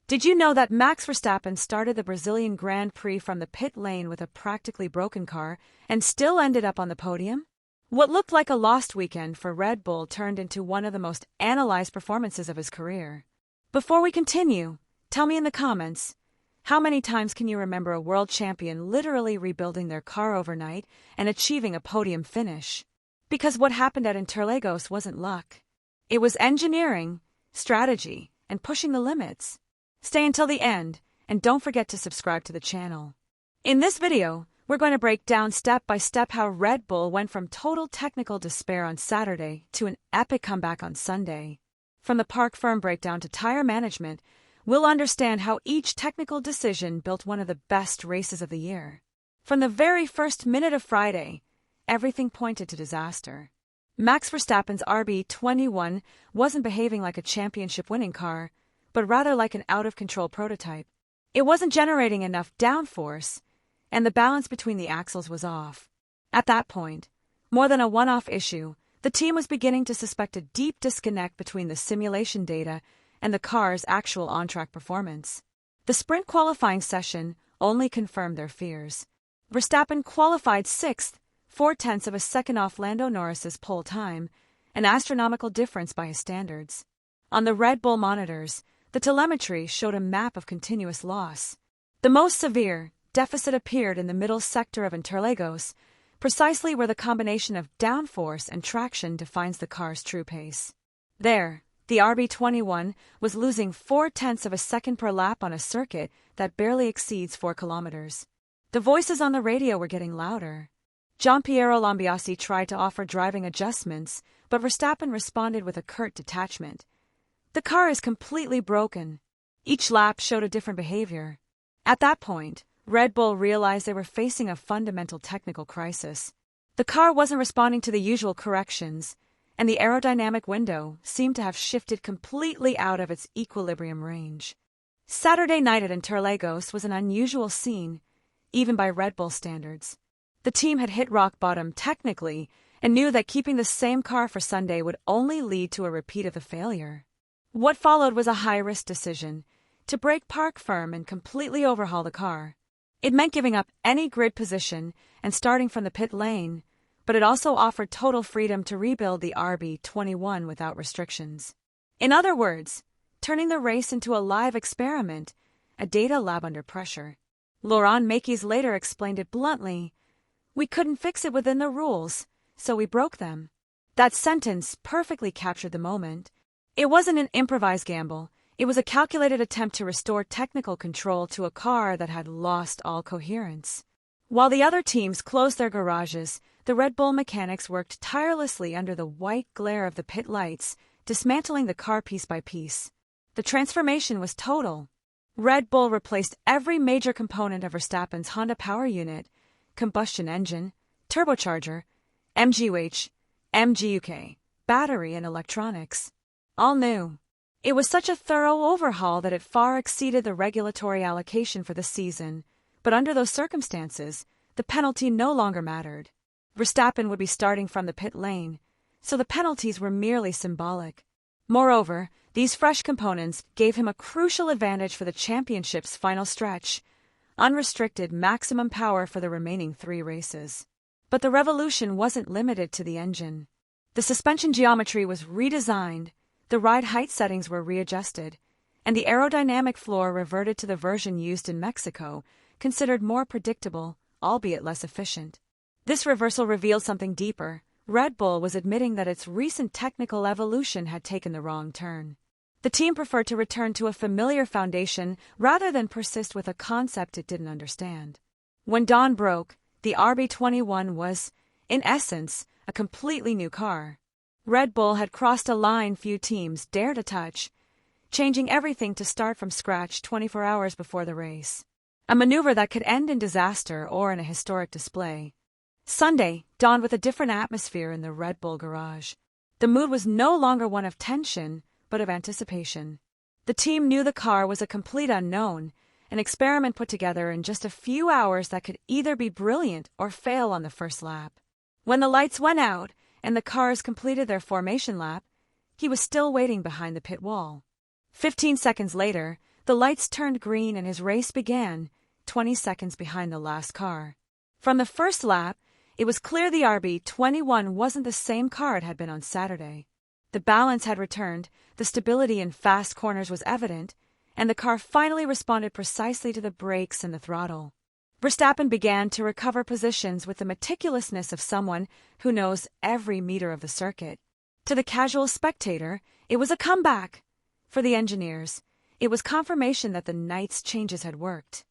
Did you know that Max Verstappen started the Brazilian Grand Prix from the pit lane with a practically broken car and still ended up on the podium? What looked like a lost weekend for Red Bull turned into one of the most analyzed performances of his career. Before we continue, tell me in the comments, how many times can you remember a world champion literally rebuilding their car overnight and achieving a podium finish? Because what happened at Interlagos wasn't luck. It was engineering, strategy, and pushing the limits. Stay until the end, and don't forget to subscribe to the channel. In this video, we're going to break down step by step how Red Bull went from total technical despair on Saturday to an epic comeback on Sunday. From the park firm breakdown to tire management, we'll understand how each technical decision built one of the best races of the year. From the very first minute of Friday, everything pointed to disaster. Max Verstappen's RB21 wasn't behaving like a championship-winning car, but rather like an out-of-control prototype. It wasn't generating enough downforce, and the balance between the axles was off. At that point, more than a one-off issue, the team was beginning to suspect a deep disconnect between the simulation data and the car's actual on-track performance. The sprint qualifying session only confirmed their fears. Verstappen qualified 6th, 0.4 of a second off Lando Norris's pole time, an astronomical difference by his standards. On the Red Bull monitors, the telemetry showed a map of continuous loss. The most severe deficit appeared in the middle sector of Interlagos, precisely where the combination of downforce and traction defines the car's true pace. There, the RB21 was losing 0.4 of a second per lap on a circuit that barely exceeds 4 kilometers. The voices on the radio were getting louder. Gianpiero Lambiase tried to offer driving adjustments, but Verstappen responded with a curt detachment. The car is completely broken. Each lap showed a different behavior. At that point, Red Bull realized they were facing a fundamental technical crisis. The car wasn't responding to the usual corrections, and the aerodynamic window seemed to have shifted completely out of its equilibrium range. Saturday night at Interlagos was an unusual scene, even by Red Bull standards. The team had hit rock bottom technically and knew that keeping the same car for Sunday would only lead to a repeat of the failure. What followed was a high-risk decision to break park firm and completely overhaul the car. It meant giving up any grid position and starting from the pit lane, but it also offered total freedom to rebuild the RB21 without restrictions. In other words, turning the race into a live experiment, a data lab under pressure. Laurent Mekies later explained it bluntly, "We couldn't fix it within the rules, so we broke them." That sentence perfectly captured the moment. It wasn't an improvised gamble. It was a calculated attempt to restore technical control to a car that had lost all coherence. While the other teams closed their garages, the Red Bull mechanics worked tirelessly under the white glare of the pit lights, dismantling the car piece by piece. The transformation was total. Red Bull replaced every major component of Verstappen's Honda power unit, combustion engine, turbocharger, MGUH, MGUK, battery and electronics. All new. It was such a thorough overhaul that it far exceeded the regulatory allocation for the season, but under those circumstances, the penalty no longer mattered. Verstappen would be starting from the pit lane, so the penalties were merely symbolic. Moreover, these fresh components gave him a crucial advantage for the championship's final stretch, unrestricted maximum power for the remaining 3 races. But the revolution wasn't limited to the engine. The suspension geometry was redesigned, the ride height settings were readjusted, and the aerodynamic floor reverted to the version used in Mexico, considered more predictable, albeit less efficient. This reversal revealed something deeper. Red Bull was admitting that its recent technical evolution had taken the wrong turn. The team preferred to return to a familiar foundation rather than persist with a concept it didn't understand. When dawn broke, the RB21 was, in essence, a completely new car. Red Bull had crossed a line few teams dared to touch, changing everything to start from scratch 24 hours before the race. A maneuver that could end in disaster or in a historic display. Sunday dawned with a different atmosphere in the Red Bull garage. The mood was no longer one of tension, but of anticipation. The team knew the car was a complete unknown, an experiment put together in just a few hours that could either be brilliant or fail on the first lap. When the lights went out and the cars completed their formation lap, he was still waiting behind the pit wall. 15 seconds later, The lights turned green and his race began, 20 seconds behind the last car. From the first lap, it was clear the RB21 wasn't the same car it had been on Saturday. The balance had returned, the stability in fast corners was evident, and the car finally responded precisely to the brakes and the throttle. Verstappen began to recover positions with the meticulousness of someone who knows every meter of the circuit. To the casual spectator, it was a comeback. For the engineers, it was confirmation that the night's changes had worked.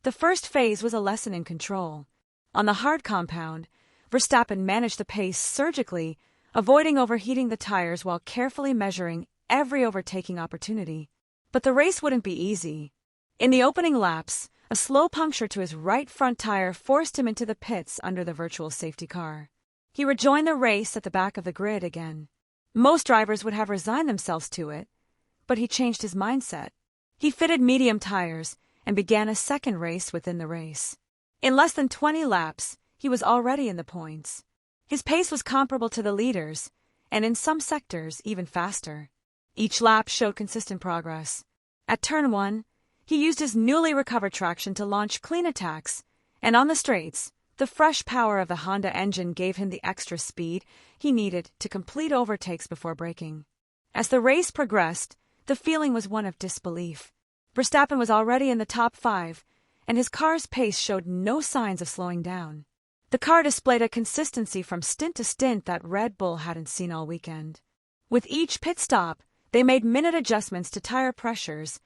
The first phase was a lesson in control. On the hard compound, Verstappen managed the pace surgically, avoiding overheating the tires while carefully measuring every overtaking opportunity. But the race wouldn't be easy. In the opening laps, a slow puncture to his right front tire forced him into the pits under the virtual safety car. He rejoined the race at the back of the grid again. Most drivers would have resigned themselves to it, but he changed his mindset. He fitted medium tires and began a second race within the race. In less than 20 laps, he was already in the points. His pace was comparable to the leaders, and in some sectors even faster. Each lap showed consistent progress. At turn 1, he used his newly recovered traction to launch clean attacks, and on the straights, the fresh power of the Honda engine gave him the extra speed he needed to complete overtakes before braking. As the race progressed, the feeling was one of disbelief. Verstappen was already in the top 5, and his car's pace showed no signs of slowing down. The car displayed a consistency from stint to stint that Red Bull hadn't seen all weekend. With each pit stop, they made minute adjustments to tire pressures,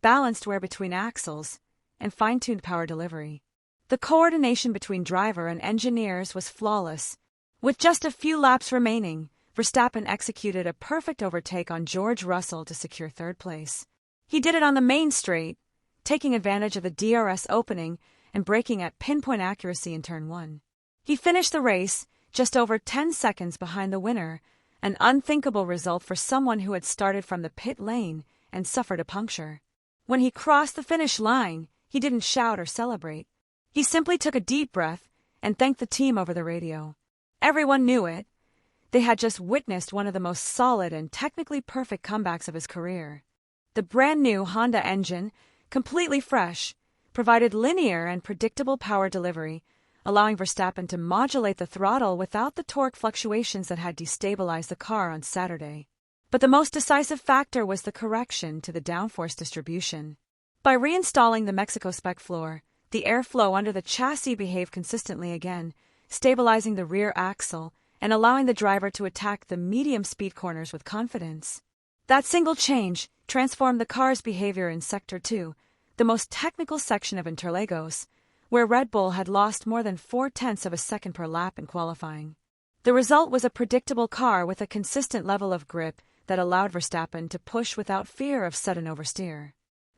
balanced wear between axles, and fine-tuned power delivery. The coordination between driver and engineers was flawless. With just a few laps remaining, Verstappen executed a perfect overtake on George Russell to secure third place. He did it on the main straight, taking advantage of the DRS opening and braking at pinpoint accuracy in turn 1. He finished the race just over 10 seconds behind the winner, an unthinkable result for someone who had started from the pit lane and suffered a puncture. When he crossed the finish line, he didn't shout or celebrate. He simply took a deep breath and thanked the team over the radio. Everyone knew it. They had just witnessed one of the most solid and technically perfect comebacks of his career. The brand-new Honda engine, completely fresh, provided linear and predictable power delivery, allowing Verstappen to modulate the throttle without the torque fluctuations that had destabilized the car on Saturday. But the most decisive factor was the correction to the downforce distribution. By reinstalling the Mexico spec floor, the airflow under the chassis behaved consistently again, stabilizing the rear axle and allowing the driver to attack the medium-speed corners with confidence. That single change transformed the car's behavior in Sector 2, the most technical section of Interlagos, where Red Bull had lost more than 0.4 of a second per lap in qualifying. The result was a predictable car with a consistent level of grip that allowed Verstappen to push without fear of sudden oversteer.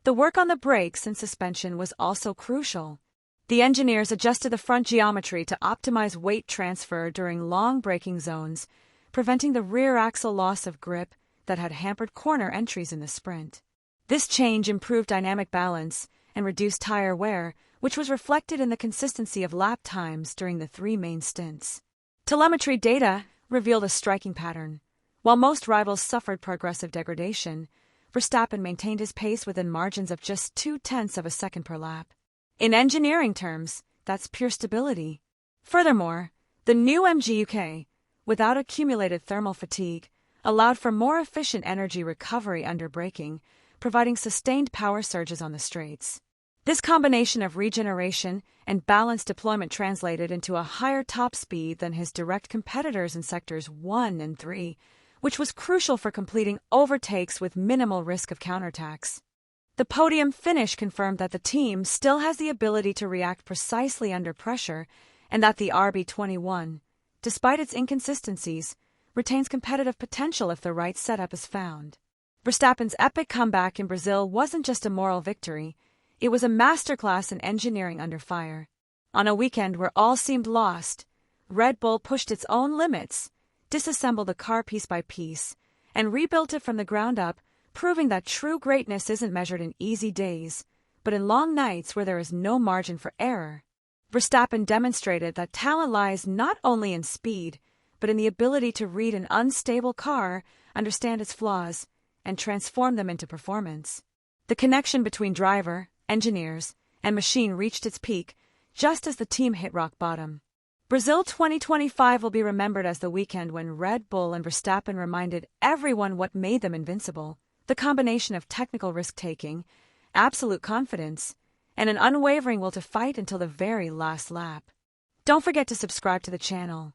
The work on the brakes and suspension was also crucial. The engineers adjusted the front geometry to optimize weight transfer during long braking zones, preventing the rear axle loss of grip that had hampered corner entries in the sprint. This change improved dynamic balance and reduced tire wear, which was reflected in the consistency of lap times during the 3 main stints. Telemetry data revealed a striking pattern. While most rivals suffered progressive degradation, Verstappen maintained his pace within margins of just 0.2 of a second per lap. In engineering terms, that's pure stability. Furthermore, the new MGUK, without accumulated thermal fatigue, allowed for more efficient energy recovery under braking, providing sustained power surges on the straights. This combination of regeneration and balanced deployment translated into a higher top speed than his direct competitors in sectors 1 and 3, which was crucial for completing overtakes with minimal risk of counterattacks. The podium finish confirmed that the team still has the ability to react precisely under pressure and that the RB21, despite its inconsistencies, retains competitive potential if the right setup is found. Verstappen's epic comeback in Brazil wasn't just a moral victory, it was a masterclass in engineering under fire. On a weekend where all seemed lost, Red Bull pushed its own limits, disassembled the car piece by piece, and rebuilt it from the ground up, proving that true greatness isn't measured in easy days, but in long nights where there is no margin for error. Verstappen demonstrated that talent lies not only in speed, but in the ability to read an unstable car, understand its flaws, and transform them into performance. The connection between driver, engineers, and machine reached its peak just as the team hit rock bottom. Brazil 2025 will be remembered as the weekend when Red Bull and Verstappen reminded everyone what made them invincible: the combination of technical risk-taking, absolute confidence, and an unwavering will to fight until the very last lap. Don't forget to subscribe to the channel